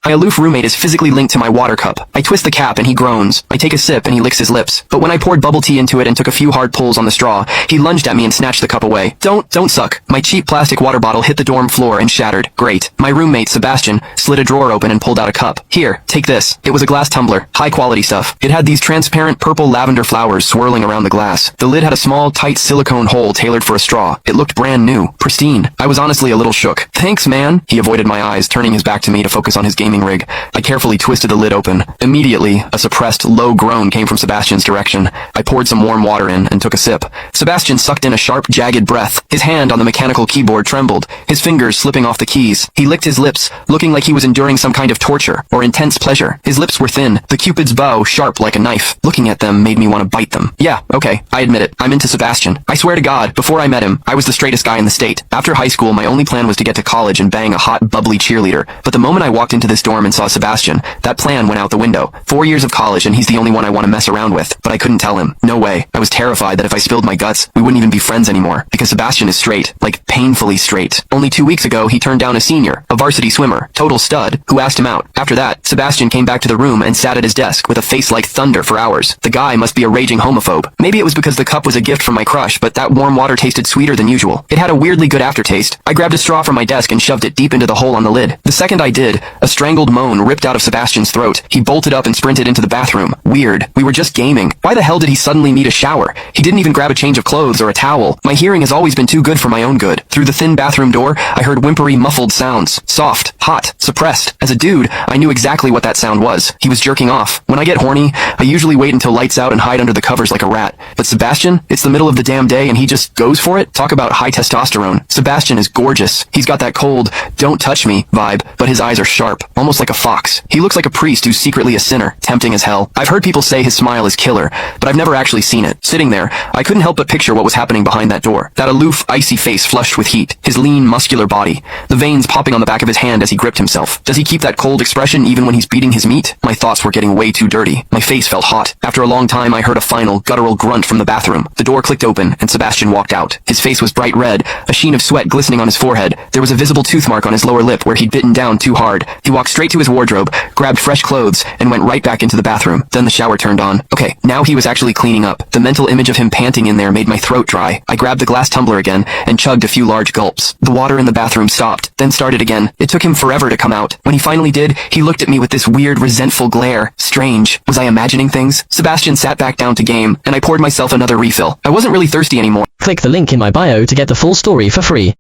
My aloof roommate is physically linked to my water cup. I twist the cap and he groans. I take a sip and he licks his lips. But when I poured bubble tea into it and took a few hard pulls on the straw, he lunged at me and snatched the cup away. Don't suck. My cheap plastic water bottle hit the dorm floor and shattered. Great. My roommate, Sebastian, slid a drawer open and pulled out a cup. Here, take this. It was a glass tumbler. High quality stuff. It had these transparent purple lavender flowers swirling around the glass. The lid had a small, tight silicone hole tailored for a straw. It looked brand new. Pristine. I was honestly a little shook. Thanks, man. He avoided my eyes, turning his back to me to focus on his gaming rig. I carefully twisted the lid open. Immediately, a suppressed, low groan came from Sebastian's direction. I poured some warm water in and took a sip. Sebastian sucked in a sharp, jagged breath. His hand on the mechanical keyboard trembled, his fingers slipping off the keys. He licked his lips, looking like he was enduring some kind of torture or intense pleasure. His lips were thin, the Cupid's bow sharp like a knife. Looking at them made me want to bite them. Yeah, okay, I admit it. I'm into Sebastian. I swear to God, before I met him, I was the straightest guy in the state. After high school, my only plan was to get to college and bang a hot, bubbly cheerleader. But the moment I walked into this dorm and saw Sebastian, that plan went out the window. 4 years of college and he's the only one I want to mess around with. But I couldn't tell him. No way. I was terrified that if I spilled my guts, we wouldn't even be friends anymore. Because Sebastian is straight. Like, painfully straight. Only 2 weeks ago, he turned down a senior, a varsity swimmer, total stud, who asked him out. After that, Sebastian came back to the room and sat at his desk with a face like thunder for hours. The guy must be a raging homophobe. Maybe it was because the cup was a gift from my crush, but that warm water tasted sweeter than usual. It had a weirdly good aftertaste. I grabbed a straw from my desk and shoved it deep into the hole on the lid. The second I did, a strangled moan ripped out of Sebastian's throat. He bolted up and sprinted into the bathroom. Weird. We were just gaming. Why the hell did he suddenly need a shower? He didn't even grab a change of clothes or a towel. My hearing has always been too good for my own good. Through the thin bathroom door, I heard whimpery, muffled sounds. Soft, hot, suppressed. As a dude, I knew exactly what that sound was. He was jerking off. When I get horny, I usually wait until lights out and hide under the covers like a rat. But Sebastian, it's the middle of the damn day and he just goes for it? Talk about high testosterone. Sebastian is gorgeous. He's got that cold, don't touch me vibe, but his eyes are sharp, almost like a fox. He looks like a priest who's secretly a sinner, tempting as hell. I've heard people say his smile is killer, but I've never actually seen it. Sitting there, I couldn't help but picture what was happening behind that door. That aloof, icy face flushed with heat, his lean, muscular body, the veins popping on the back of his hand as he gripped himself. Does he keep that cold expression even when he's beating his meat? My thoughts were getting way too dirty. My face felt hot. After a long time, I heard a final, guttural grunt from the bathroom. The door clicked open, and Sebastian walked out. His face was bright red, a sheen of sweat glistening on his forehead. There was a visible tooth mark on his lower lip where he'd bitten down too hard. He walked straight to his wardrobe, grabbed fresh clothes, and went right back into the bathroom. Then the shower turned on. Okay, now he was actually cleaning up. The mental image of him panting in there made my throat dry. I grabbed the glass tumbler again and chugged a few large gulps. The water in the bathroom stopped, then started again. It took him forever to come out. When he finally did, he looked at me with this weird, resentful glare. Strange. Was I imagining things? Sebastian sat back down to game, and I poured myself another refill. I wasn't really thirsty anymore. Click the link in my bio to get the full story for free.